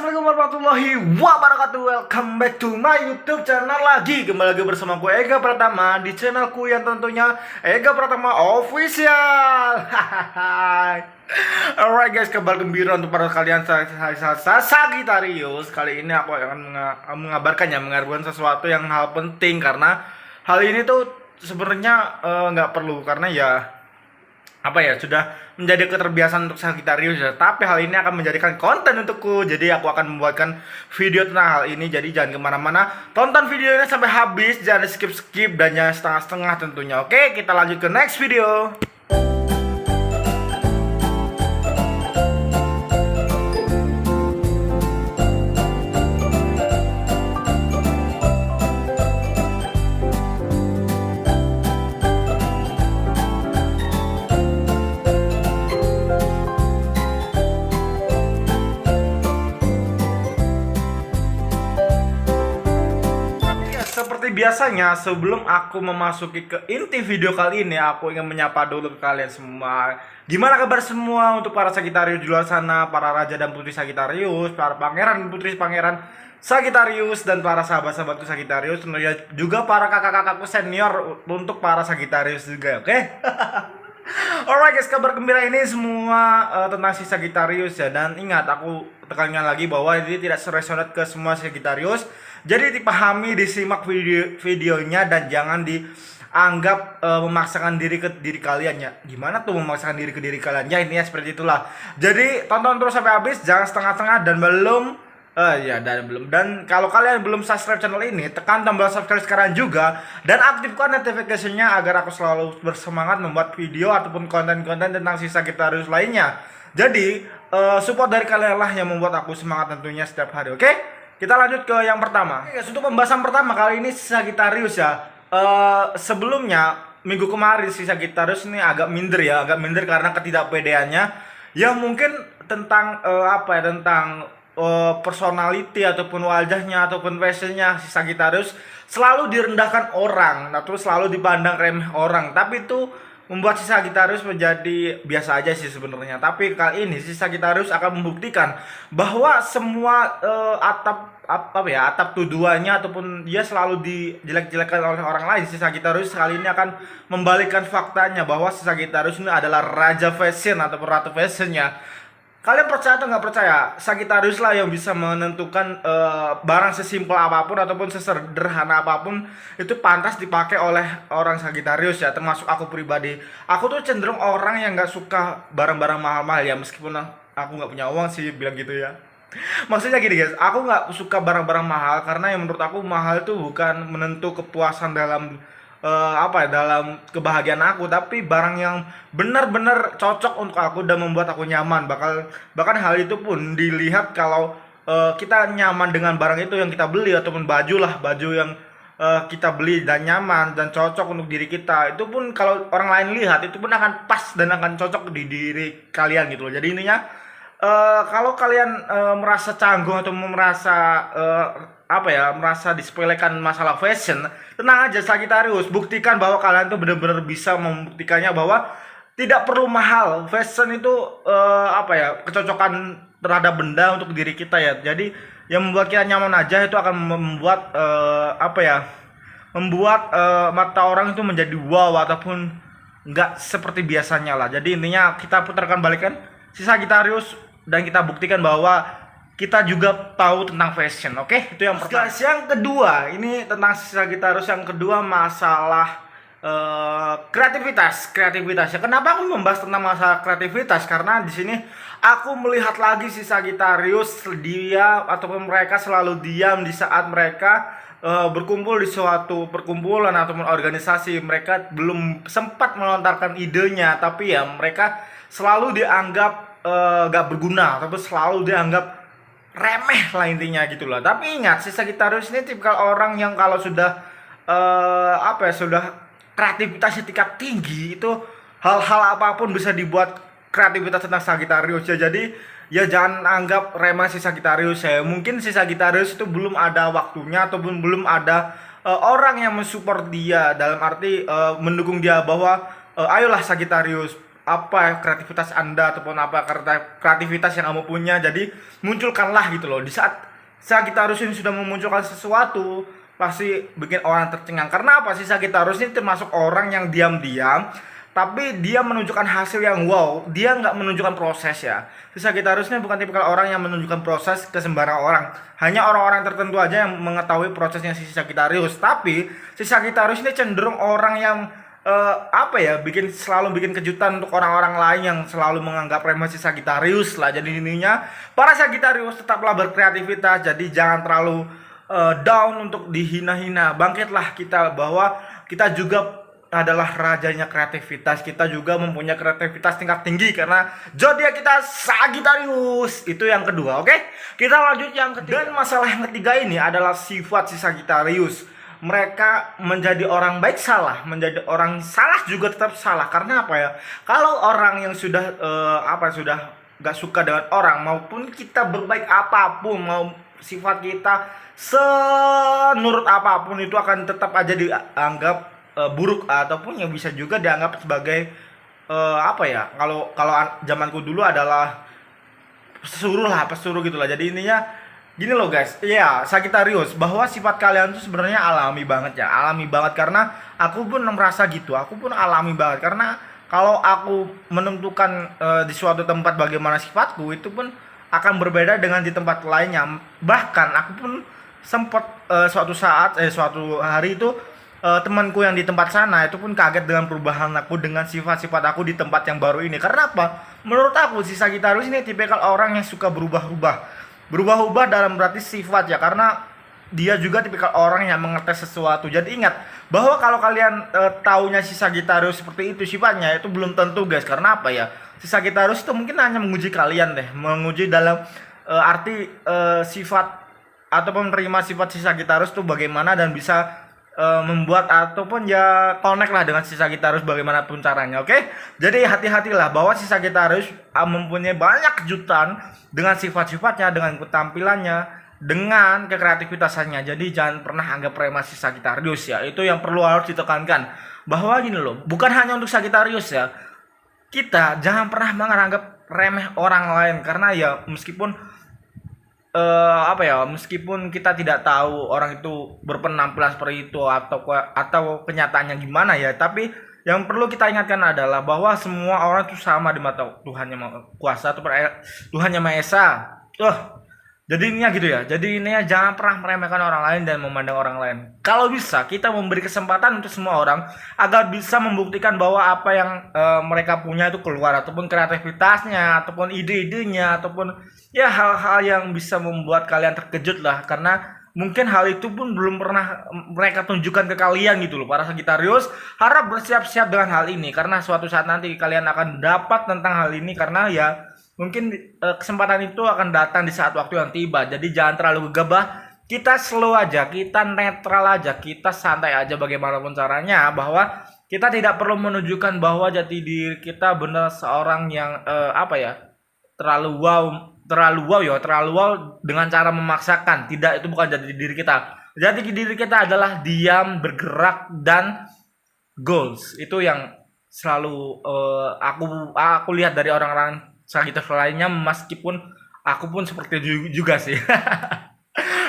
Assalamualaikum warahmatullahi wabarakatuh. Welcome back to my YouTube channel lagi. Kembali lagi bersama gue Ega Pratama di channelku yang tentunya Ega Pratama Official. Alright guys, kabar gembira untuk para kalian Sagittarius. Kali ini aku akan mengabarkan sesuatu yang hal penting, karena hal ini tuh sebenarnya nggak perlu, karena sudah menjadi keterbiasaan untuk Sagittarius ya. Tapi hal ini akan menjadikan konten untukku, jadi aku akan membuatkan video tentang hal ini. Jadi jangan kemana-mana, tonton videonya sampai habis, jangan skip dan jangan setengah-setengah tentunya. Oke, kita lanjut ke next video. Seperti biasanya, sebelum aku memasuki ke inti video kali ini, aku ingin menyapa dulu ke kalian semua. Gimana kabar semua untuk para Sagittarius di luar sana, para raja dan putri Sagittarius, para pangeran dan putri pangeran Sagittarius, dan para sahabat-sahabatku Sagittarius, tentunya juga para kakak-kakakku senior untuk para Sagittarius juga, oke? Alright guys, kabar gembira ini semua tentang si Sagittarius ya. Dan ingat, aku tekankan lagi bahwa ini tidak seresonate ke semua Sagittarius. Jadi dipahami, disimak videonya, dan jangan dianggap memaksakan diri ke diri kalian ya. Gimana tuh memaksakan diri ke diri kalian? Ya intinya seperti itulah. Jadi tonton terus sampai habis, jangan setengah-setengah, dan dan kalau kalian belum subscribe channel ini, tekan tombol subscribe sekarang juga dan aktifkan notifikasinya agar aku selalu bersemangat membuat video ataupun konten-konten tentang si Sagittarius lainnya. Jadi support dari kalian lah yang membuat aku semangat tentunya setiap hari. Oke, kita lanjut ke yang pertama. Oke, untuk pembahasan pertama kali ini si Sagittarius ya. Sebelumnya minggu kemarin si Sagittarius ini agak minder karena ketidakpedeannya. Ya mungkin tentang tentang personality ataupun wajahnya ataupun fashionnya si Sagittarius selalu direndahkan orang, terus selalu dipandang remeh orang. Tapi itu membuat si Sagittarius menjadi biasa aja sih sebenarnya. Tapi kali ini si Sagittarius akan membuktikan bahwa semua atap tuduhannya ataupun dia selalu dijelek-jelekan oleh orang lain. Si Sagittarius kali ini akan membalikkan faktanya bahwa si Sagittarius ini adalah raja fashion ataupun ratu fashionnya. Kalian percaya atau nggak percaya, Sagittarius lah yang bisa menentukan barang sesimpel apapun ataupun sesederhana apapun itu pantas dipakai oleh orang Sagittarius ya, termasuk aku pribadi. Aku tuh cenderung orang yang nggak suka barang-barang mahal-mahal ya, meskipun aku nggak punya uang sih bilang gitu ya. Maksudnya gini guys, aku nggak suka barang-barang mahal karena yang menurut aku mahal itu bukan menentu kepuasan dalam dalam kebahagiaan aku, tapi barang yang benar-benar cocok untuk aku dan membuat aku nyaman. Bahkan hal itu pun dilihat kalau kita nyaman dengan barang itu yang kita beli, ataupun baju yang kita beli dan nyaman dan cocok untuk diri kita, itu pun kalau orang lain lihat itu pun akan pas dan akan cocok di diri kalian gitu loh. Jadi intinya kalau kalian merasa canggung atau merasa merasa disepelekan masalah fashion, tenang aja Sagittarius, buktikan bahwa kalian tuh benar-benar bisa membuktikannya bahwa tidak perlu mahal. Fashion itu kecocokan terhadap benda untuk diri kita ya. Jadi yang membuat kita nyaman aja itu akan membuat mata orang itu menjadi wow ataupun nggak seperti biasanya lah. Jadi intinya kita putarkan balikan si Sagittarius dan kita buktikan bahwa kita juga tahu tentang fashion. Oke, itu yang pertama. Yang kedua, ini tentang Sagittarius yang kedua, masalah kreativitas ya. Kenapa aku membahas tentang masalah kreativitas? Karena di sini aku melihat lagi si Sagittarius, dia ataupun mereka selalu diam di saat mereka berkumpul di suatu perkumpulan ataupun organisasi. Mereka belum sempat melontarkan idenya, tapi ya mereka selalu dianggap gak berguna ataupun selalu dianggap remeh lah intinya gitu lah. Tapi ingat, si Sagittarius ini tipikal orang yang kalau sudah sudah kreativitasnya tingkat tinggi, itu hal-hal apapun bisa dibuat kreativitas tentang Sagittarius ya. Jadi ya jangan anggap remeh si Sagittarius ya. Mungkin si Sagittarius itu belum ada waktunya ataupun belum ada orang yang mensupport dia, dalam arti mendukung dia bahwa ayolah Sagittarius, apa kreativitas Anda ataupun apa kreativitas yang kamu punya. Jadi munculkanlah gitu loh. Di saat Sagittarius ini sudah memunculkan sesuatu, pasti bikin orang tercengang. Karena apa sih, Sagittarius ini termasuk orang yang diam-diam tapi dia menunjukkan hasil yang wow. Dia nggak menunjukkan proses ya. Si Sagittarius ini bukan tipikal orang yang menunjukkan proses ke sembarang orang. Hanya orang-orang tertentu aja yang mengetahui prosesnya si Sagittarius. Tapi si Sagittarius ini cenderung orang yang selalu bikin kejutan untuk orang-orang lain yang selalu menganggap remeh si Sagittarius lah. Jadi ininya para Sagittarius tetaplah berkreativitas. Jadi jangan terlalu down untuk dihina-hina. Bangkitlah kita bahwa kita juga adalah rajanya kreativitas. Kita juga mempunyai kreativitas tingkat tinggi karena zodiak kita Sagittarius. Itu yang kedua, oke? Kita lanjut yang ketiga. Dan masalah yang ketiga ini adalah sifat si Sagittarius. Mereka menjadi orang baik salah, menjadi orang salah juga tetap salah. Karena apa ya? Kalau orang yang sudah sudah gak suka dengan orang, maupun kita berbaik apapun, mau sifat kita senurut apapun, itu akan tetap aja dianggap buruk, ataupun yang bisa juga dianggap sebagai kalau zamanku dulu adalah pesuruh gitulah. Jadi intinya gini loh guys, ya Sagittarius, bahwa sifat kalian tuh sebenarnya alami banget karena aku pun merasa gitu, aku pun alami banget. Karena kalau aku menentukan di suatu tempat bagaimana sifatku, itu pun akan berbeda dengan di tempat lainnya. Bahkan aku pun sempat suatu hari itu temanku yang di tempat sana itu pun kaget dengan perubahan aku, dengan sifat-sifat aku di tempat yang baru ini. Karena apa? Menurut aku si Sagittarius ini tipikal orang yang suka berubah-ubah dalam berarti sifat ya, karena dia juga tipikal orang yang mengetes sesuatu. Jadi ingat bahwa kalau kalian taunya si Sagittarius seperti itu sifatnya, itu belum tentu guys. Karena apa ya, si Sagittarius itu mungkin hanya menguji kalian menguji dalam arti sifat ataupun menerima sifat si Sagittarius itu bagaimana, dan bisa membuat ataupun ya connect lah dengan si Sagittarius bagaimanapun caranya, oke? Jadi hati-hatilah bahwa si Sagittarius mempunyai banyak kejutan dengan sifat-sifatnya, dengan ketampilannya, dengan kekreativitasannya. Jadi jangan pernah anggap remeh si Sagittarius ya. Itu yang perlu harus ditekankan, bahwa gini loh, bukan hanya untuk Sagittarius ya, kita jangan pernah menganggap remeh orang lain. Karena ya meskipun meskipun kita tidak tahu orang itu berpenampilan seperti itu atau kenyataannya gimana ya, tapi yang perlu kita ingatkan adalah bahwa semua orang itu sama di mata Tuhan Yang Maha Kuasa atau Tuhan Yang Maha Esa. Jadi ininya gitu ya. Jadi ininya jangan pernah meremehkan orang lain dan memandang orang lain. Kalau bisa kita memberi kesempatan untuk semua orang agar bisa membuktikan bahwa apa yang mereka punya itu keluar, ataupun kreativitasnya, ataupun ide-idenya, ataupun ya hal-hal yang bisa membuat kalian terkejut lah. Karena mungkin hal itu pun belum pernah mereka tunjukkan ke kalian gitu loh. Para Sagittarius harap bersiap-siap dengan hal ini, karena suatu saat nanti kalian akan dapat tentang hal ini. Karena ya mungkin kesempatan itu akan datang di saat waktu yang tiba. Jadi jangan terlalu gegabah, kita slow aja, kita netral aja, kita santai aja bagaimanapun caranya. Bahwa kita tidak perlu menunjukkan bahwa jati diri kita benar seorang yang terlalu wow dengan cara memaksakan. Tidak, itu bukan jati diri kita. Jati diri kita adalah diam, bergerak, dan goals. Itu yang selalu aku lihat dari orang-orang Sagittarius lainnya, meskipun aku pun seperti itu juga sih.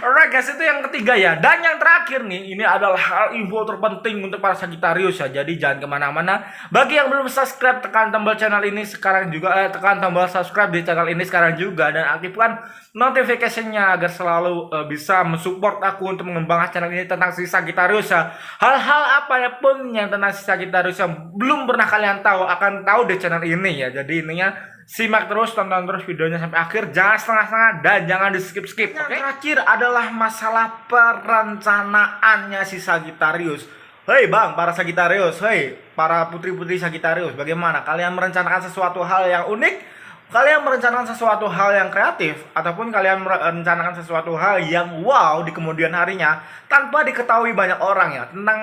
Alright guys, itu yang ketiga ya. Dan yang terakhir nih, ini adalah hal info terpenting untuk para Sagittarius ya. Jadi jangan kemana-mana. Bagi yang belum subscribe, tekan tombol channel ini sekarang juga, tekan tombol subscribe di channel ini sekarang juga, dan aktifkan notifikasinya agar selalu bisa mensupport aku untuk mengembangkan channel ini tentang si Sagittarius ya. Hal-hal apapun yang tentang si Sagittarius yang belum pernah kalian tahu, akan tahu di channel ini ya. Jadi ininya simak terus, tonton terus videonya sampai akhir, jangan setengah-setengah dan jangan di skip-skip. Yang terakhir adalah masalah perencanaannya si Sagittarius. Hei bang, para Sagittarius, hei para putri-putri Sagittarius, bagaimana kalian merencanakan sesuatu hal yang unik? Kalian merencanakan sesuatu hal yang kreatif, ataupun kalian merencanakan sesuatu hal yang wow di kemudian harinya tanpa diketahui banyak orang ya tentang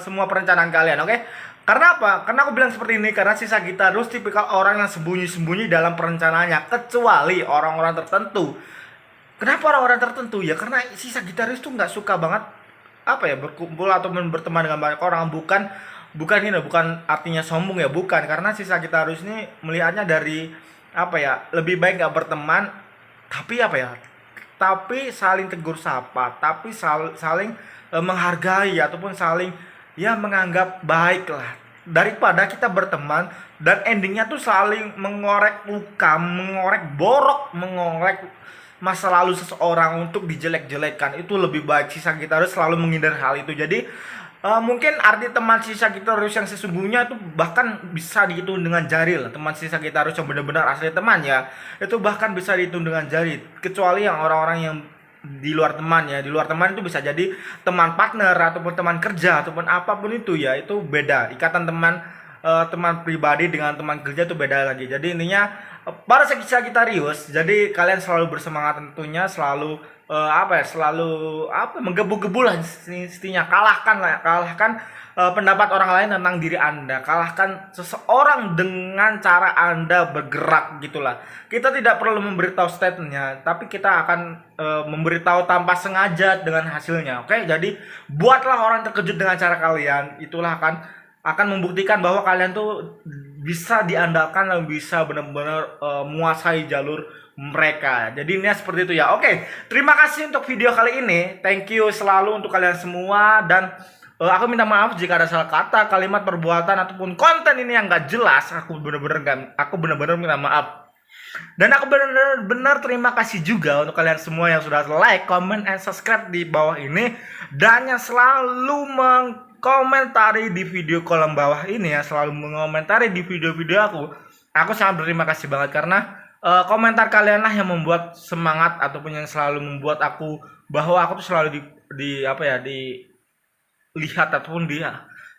semua perencanaan kalian, oke? Karena apa? Karena aku bilang seperti ini, karena si Sagittarius tipikal orang yang sembunyi-sembunyi dalam perencanaannya, kecuali orang-orang tertentu. Kenapa orang-orang tertentu? Ya karena si Sagittarius tuh nggak suka banget berkumpul atau berteman dengan banyak orang. Bukan bukan ini, bukan artinya sombong ya, bukan, karena si Sagittarius ini melihatnya dari apa ya, lebih baik nggak berteman, tapi apa ya, tapi saling tegur sapa, tapi saling menghargai ataupun saling ya menganggap baik lah, daripada kita berteman dan endingnya tuh saling mengorek luka, mengorek borok, mengorek masa lalu seseorang untuk dijelek-jelekan. Itu lebih baik. Sisa kita harus selalu menghindar hal itu. Jadi mungkin arti teman sisa kita harus yang sesungguhnya itu bahkan bisa dihitung dengan jari lah. Teman sisa kita harus yang benar-benar asli teman ya, itu bahkan bisa dihitung dengan jari. Kecuali yang orang-orang yang di luar teman ya, di luar teman itu bisa jadi teman partner ataupun teman kerja ataupun apapun itu ya, itu beda. Ikatan teman teman pribadi dengan teman kerja itu beda lagi. Jadi intinya para Sagittarius, jadi kalian selalu bersemangat tentunya, selalu selalu menggebu-gebu lah intinya. Kalahkan pendapat orang lain tentang diri Anda. Kalahkan seseorang dengan cara Anda bergerak gitulah. Kita tidak perlu memberitahu statementnya, tapi kita akan memberitahu tanpa sengaja dengan hasilnya. Oke, jadi buatlah orang terkejut dengan cara kalian. Itulah akan membuktikan bahwa kalian tuh bisa diandalkan dan bisa benar-benar menguasai jalur mereka. Jadi ini seperti itu ya. Oke, terima kasih untuk video kali ini. Thank you selalu untuk kalian semua, dan aku minta maaf jika ada salah kata, kalimat, perbuatan ataupun konten ini yang gak jelas. Aku benar-benar minta maaf. Dan aku benar-benar terima kasih juga untuk kalian semua yang sudah like, comment, and subscribe di bawah ini, dan yang selalu komentari di video kolom bawah ini ya, selalu mengomentari di video-video aku sangat berterima kasih banget, karena komentar kalian lah yang membuat semangat ataupun yang selalu membuat aku bahwa aku tuh selalu dilihat ataupun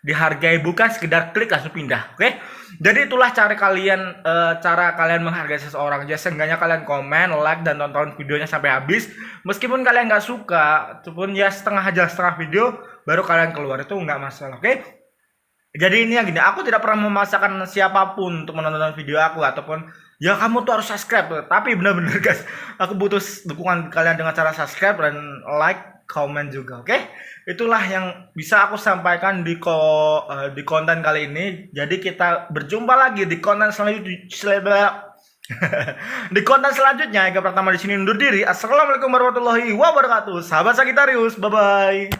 dihargai, bukan sekedar klik langsung pindah. Oke? Jadi itulah cara kalian menghargai seseorang. Jadi seenggaknya kalian komen, like, dan tonton videonya sampai habis. Meskipun kalian nggak suka, ataupun ya setengah video baru kalian keluar, itu nggak masalah. Oke? Jadi ini ya gini, aku tidak pernah memaksakan siapapun untuk menonton video aku ataupun ya kamu tuh harus subscribe. Tapi benar-benar guys, aku butuh dukungan kalian dengan cara subscribe dan like, komen juga. Oke? Itulah yang bisa aku sampaikan di konten kali ini. Jadi kita berjumpa lagi di konten selanjutnya. Di konten selanjutnya. Yang pertama di sini undur diri. Assalamualaikum warahmatullahi wabarakatuh. Sahabat Sagittarius, bye bye.